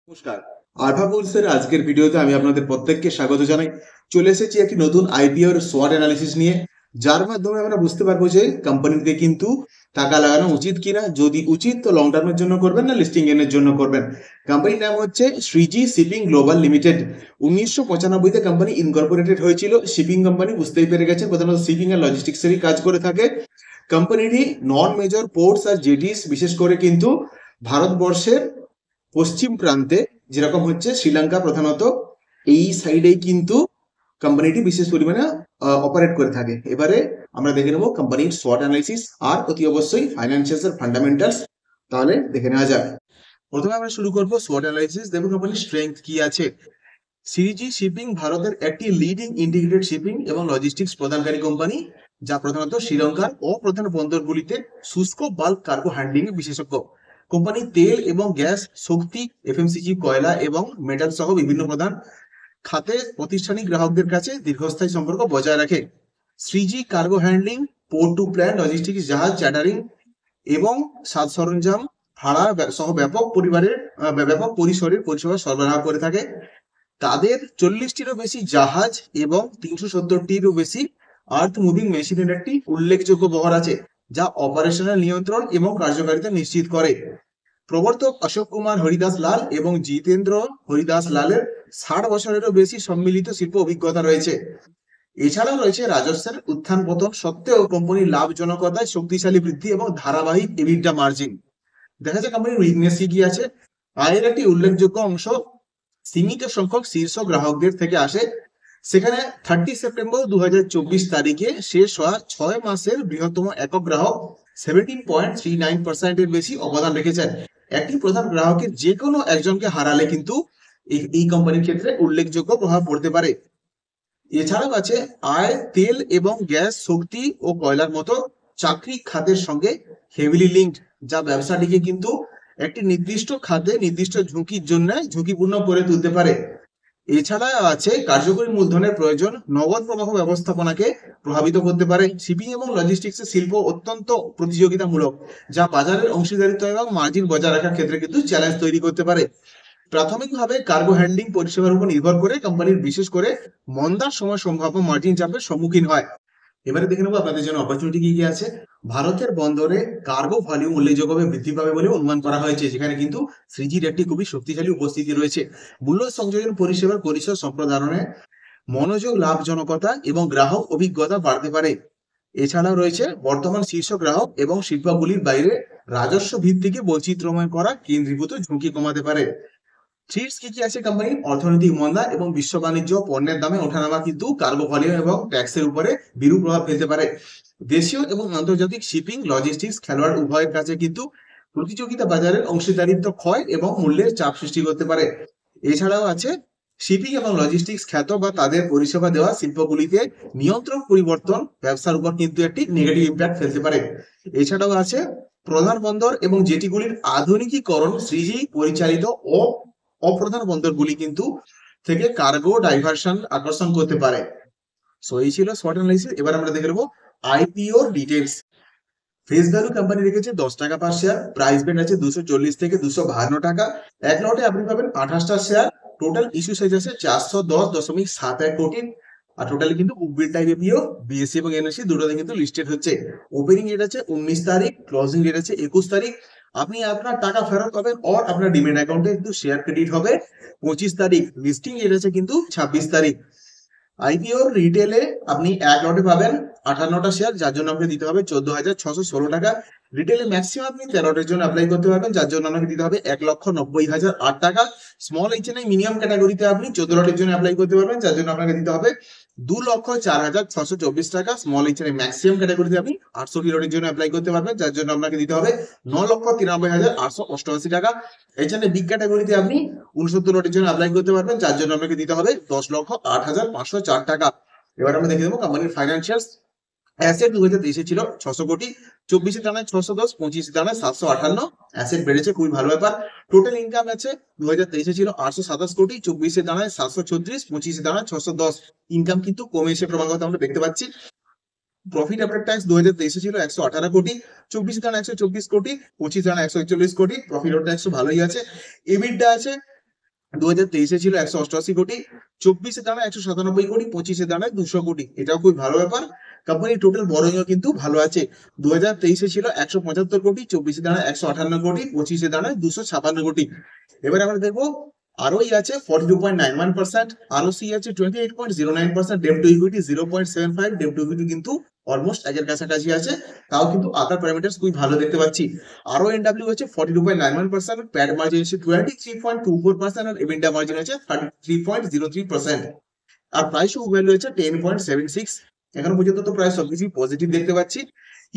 নমস্কার। আলফা বুলসের আজকের ভিডিওতে আমি আপনাদের প্রত্যেককে স্বাগত জানাই। চলে এসেছি একটি নতুন আইপিও এর SWOT অ্যানালিসিস নিয়ে, যার মাধ্যমে আমরা বুঝতে পারবো যে কোম্পানিতে কিন্তু টাকা লাগানো উচিত কিনা। যদি উচিত তো লং টার্মের জন্য করবেন না লিস্টিং এর জন্য করবেন। কোম্পানির নাম হচ্ছে শ্রীজি শিপিং গ্লোবাল লিমিটেড। 1995-তে কোম্পানি ইনকর্পোরেটেড হয়েছিল। শিপিং কোম্পানি, বুঝতেই পেরে গেছেন, প্রধানত শিপিং আর লজিস্টিক্সেরই কাজ করে থাকে। কোম্পানিটি নন মেজর পোর্টস আর জেটিস, বিশেষ করে কিন্তু ভারতবর্ষের পশ্চিম প্রান্তে, যেরকম হচ্ছে শ্রীলঙ্কা প্রধানত, এই সাইডেই কিন্তু কোম্পানিটি বিশেষ পরিমাণে অপারেট করে থাকে। এবারে আমরা দেখে নেবো কোম্পানির SWOT অ্যানালিসিস আর অতি অবশ্যই ফাইন্যান্সিয়ালস এর ফান্ডামেন্টালস। তাহলে দেখে নেওয়া যাক। প্রথমে আমরা শুরু করবো SWOT অ্যানালিসিস। দেখুন কোম্পানির স্ট্রেংথ কি আছে। সিজি শিপিং ভারতের একটি লিডিং ইন্টিগ্রেটেড শিপিং এবং লজিস্টিক্স প্রদানকারী কোম্পানি, যা প্রধানত শ্রীলঙ্কার অপ্রধান বন্দরগুলিতে শুষ্ক বাল্ক কার্গো হ্যান্ডলিং এ বিশেষজ্ঞ। কোম্পানি তেল এবং গ্যাস, শক্তি, এফএমসিজি, কয়লা এবং মেটাল সহ বিভিন্ন প্রধান খাতে প্রতিষ্ঠানিক গ্রাহকদের কাছে দীর্ঘস্থায়ী সম্পর্ক বজায় রাখে। Shreeji cargo handling, port to plan logistics, জাহাজ চার্টারিং এবং সাজ সরঞ্জাম ভাড়া সহ ব্যাপক পরিসরের পরিষেবা সরবরাহ করে থাকে। তাদের 40টিরও বেশি জাহাজ এবং 370টিরও বেশি আর্থ মুভিং মেশিনের একটি উল্লেখযোগ্য বহর আছে, যা অপারেশনাল নিয়ন্ত্রণ এবং কার্যকারিতা নিশ্চিত করে। প্রবর্তক অশোক কুমার হরিদাস লাল এবং জিতেন্দ্র হরিদাস লালের 60 বছরেরও বেশি সম্মিলিত শিল্প অভিজ্ঞতা রয়েছে। এছাড়াও রয়েছে রাজস্বের উত্থান পতন সত্ত্বেও কোম্পানির লাভজনকতায় শক্তিশালী বৃদ্ধি এবং ধারাবাহিক এবিডা মার্জিন। দেখা যায় কোম্পানির উইকনেস কি আছে। আয়ের একটি উল্লেখযোগ্য অংশ সীমিত সংখ্যক শীর্ষ গ্রাহকদের থেকে আসে। সেখানে 30 সেপ্টেম্বর 2024 তারিখে শেষ হওয়া 6 মাসের বৃহত্তম একক গ্রাহক 17.39% এর বেশি অবদান রেখেছেন। একটি প্রধান গ্রাহকের যে কোনো একজনকে হারালে কিন্তু এই কোম্পানির ক্ষেত্রে উল্লেখযোগ্য প্রভাব পড়তে পারে। এছাড়াও আছে আয়, তেল এবং গ্যাস, শক্তি ও কয়লার মতো চাকরি খাতের সঙ্গে হেভিলি লিঙ্কড, যা ব্যবসাটিকে কিন্তু একটি নির্দিষ্ট খাতে নির্দিষ্ট ঝুঁকির জন্য ঝুঁকিপূর্ণ করে তুলতে পারে। এছাড়া আছে কার্যকরী মূলধনের প্রয়োজন নগদ প্রবাহ ব্যবস্থাপনাকে প্রভাবিত করতে পারে। শিপিং এবং লজিস্টিক্স শিল্প অত্যন্ত প্রতিযোগিতামূলক, যা বাজারের অংশীদারিত্ব এবং মার্জিন বজায় রাখার ক্ষেত্রে কিন্তু চ্যালেঞ্জ তৈরি করতে পারে। প্রাথমিকভাবে কার্গো হ্যান্ডলিং পরিষেবার উপর নির্ভর করে কোম্পানির বিশেষ করে মন্দার সময় সম্ভাব্য মার্জিন চাপের সম্মুখীন হয়। এবারে দেখে নেবো আপনাদের জন্য অপরচুনিটি কি কি আছে। ভারতের বন্দরে কার্গো ভলিউম উল্লেখযোগ্যভাবে বৃদ্ধি পাবে বলে অনুমান করা হয়েছে, যেখানে কিন্তু শ্রীজির একটি খুবই শক্তিশালী উপস্থিতি রয়েছে। মূল্য সংযোজন পরিষেবার পরিসর সম্প্রসারণে মনোযোগ, লাভজনকতা এবং গ্রাহক অভিজ্ঞতা বাড়তে পারে। এছাড়াও রয়েছে বর্তমান শীর্ষ গ্রাহক এবং শিল্পগুলির বাইরে রাজস্ব ভিত্তিকে বৈচিত্র্যময় করা কেন্দ্রীভূত ঝুঁকি কমাতে পারে। থ্রিটস কি কি আছে কোম্পানির অর্থনৈতিক মন্দা এবং বিশ্ব বাণিজ্য পণ্যের দামে ওঠানামা কিন্তু কার্গো ভলিউম এবং ট্যাক্সের উপরে বিরূপ প্রভাব ফেলতে পারে। দেশীয় এবং আন্তর্জাতিক শিপিং লজিস্টিক্স খেলোয়াড় উভয়ের কাছে কিন্তু প্রতিযোগিতা বাজারের অংশীদারিত্ব ক্ষয় এবং মূল্যের চাপ সৃষ্টি করতে পারে। এছাড়াও আছে শিপিং এবং লজিস্টিক্স খ্যাত বা তাদের পরিষেবা দেওয়া শিল্পগুলিতে নিয়ন্ত্রক পরিবর্তন ব্যবসার উপর কিন্তু একটি নেগেটিভ ইম্প্যাক্ট ফেলতে পারে। এছাড়াও আছে প্রধান বন্দর এবং জেটিগুলির আধুনিকীকরণ শ্রীজি পরিচালিত ও অপ্রধান বন্দরগুলি কিন্তু থেকে কার্গো ডাইভারশন আকর্ষণ করতে পারে। সো এই ছিল SWOT অ্যানালিসিস। এবার আমরা দেখে নেবো IPO details. Face value company রেখেছে 10 টাকা পার শেয়ার। প্রাইস ব্যান্ড আছে 240 থেকে 252 টাকা। এক লটে আপনি পাবেন 28টা শেয়ার। টোটাল ইস্যু সাইজ আছে 410.71 কোটি। আর টোটালি কিন্তু বুকবিল্ড টাইপ এপিও বিএসসি এবং এনএসসি দুটোতে কিন্তু লিস্টেড হচ্ছে। ওপেনিং ডেট আছে 19 তারিখ, ক্লোজিং ডেট আছে 21 তারিখ। আপনি আপনার টাকা ফেরত পাবেন আর আপনার ডিমেট অ্যাকাউন্টে কিন্তু শেয়ার ক্রেডিট হবে 25 তারিখ। লিস্টিং ডেট আছে কিন্তু 26 তারিখ। আইপিও রিটেলে আপনি এক লটে পাবেন 58টা শেয়ার, যার জন্য আপনাকে দিতে হবে 14,616 টাকা। রিটেলে ম্যাক্সিমাম আপনি 13 লটের জন্য অ্যাপ্লাই করতে পারবেন, যার জন্য আপনাকে দিতে হবে 1,90,008 টাকা। স্মল এইচএনআই মিনিমাম ক্যাটাগরিতে আপনি 14 লটের জন্য অ্যাপ্লাই করতে পারবেন, যার জন্য আপনাকে দিতে হবে 2,04,624 টাকা। স্মল এইচএনআই ম্যাক্সিমাম ক্যাটাগরিতে আপনি 68 লটের জন্য অ্যাপ্লাই করতে পারবেন, যার জন্য আপনাকে দিতে হবে 9,93,888 টাকা। এইচএনআই বিগ ক্যাটাগরিতে আপনি 69 লটের জন্য অ্যাপ্লাই করতে পারবেন, যার জন্য আপনাকে দিতে হবে 10,08,504 টাকা। এবার আমরা দেখে দেবো কোম্পানির ফাইন্যান্সিয়ালস। অ্যাসেট 2023 ছিল 600 কোটি, 24 দাঁড়ায় 610, 25 দাঁড়ায় 758। অ্যাসেট বেড়েছে, খুবই ভালো ব্যাপার। টোটাল ইনকাম আছে 2023 ছিল 827 কোটি, 24 দাঁড়ায় 736, 25 দাঁড়ায় 610। ইনকাম কিন্তু কমেছে ক্রমাগত আমরা দেখতে পাচ্ছি। প্রফিট আফটার ট্যাক্স 2023 ছিল 118 কোটি, 24 দাঁড়ায় 124 কোটি, 25 দাঁড়ায় 141 কোটি। প্রফিট আফটার ট্যাক্স ভালোই আছে। এবিডা আছে 2023-এ ছিল 188 কোটি, 24-এ দাঁড়ায় 197 কোটি, 25-এ দাঁড়ায় 200 কোটি। এটাও খুব ভালো ব্যাপার। কোম্পানির টোটাল বরোইংও কিন্তু ভালো আছে। 2023-এ ছিল 175 কোটি, 24-এ দাঁড়ায় 158 কোটি, 25-এ দাঁড়ায় 256 কোটি। এবার আমরা দেখবো ROE আছে 42.91%, ROC আছে 28.09%, debt to equity 0.75, debt to equity কিন্তু অলমোস্ট একের কাছাকাছি আছে। তাও কিন্তু আদার প্যারামিটারস খুবই ভালো দেখতে পাচ্ছি। RONW হচ্ছে 42.91%, প্যাড মার্জিন হচ্ছে 23.24%, আর EBITDA মার্জিন হচ্ছে 33.03%, আর প্রাইস টু ভ্যালু হচ্ছে 10.76। এখন পর্যন্ত তো প্রায় সবকিছু পজিটিভ দেখতে পাচ্ছি।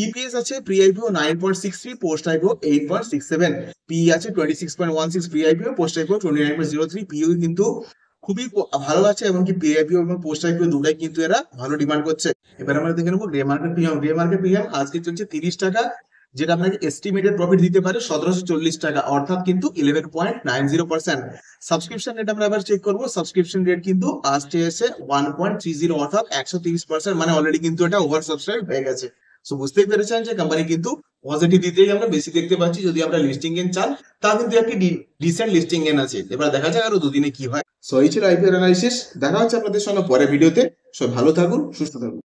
ইপিএস আছে pre IPO 9.63, post IPO 8.67, P আছে 26.16 প্রি আইপিও, পোস্ট আইপিও 29.03, পিও কিন্তু খুবই ভালো আছে, এবং কি প্রি আইপিও এবং পোস্ট আইপিও দুটাই কিন্তু এরা ভালো ডিমান্ড করছে। এবার আমরা দেখে নেবো grey market premium. Grey market premium আজকে চলছে 30 টাকা, যেটা আপনাকে এস্টিমেটেড প্রফিট দিতে পারে 1740 টাকা, অর্থাৎ কিন্তু 11.90%। সাবস্ক্রিপশন রেট আমরা এবার চেক করবো। সাবস্ক্রিপশন রেট কিন্তু আসছে এসে 1.30, অর্থাৎ 130%, মানে অলরেডি কিন্তু এটা ওভার সাবস্ক্রাইব হয়ে গেছে। সো বুঝতেই পেরেছেন যে কোম্পানি কিন্তু পজিটিভ দিতেই আমরা বেশি দেখতে পাচ্ছি। যদি আমরা লিস্টিং গেন চান, তা কিন্তু একটি ডিসেন্ট লিস্টিং গেন আছে। এবার দেখা যাক আরো দুদিনে কি হয়। সো এই ছিল আইপিও অ্যানালাইসিস। দেখা হচ্ছে আপনাদের সঙ্গে পরের ভিডিওতে। সব ভালো থাকুন, সুস্থ থাকুন।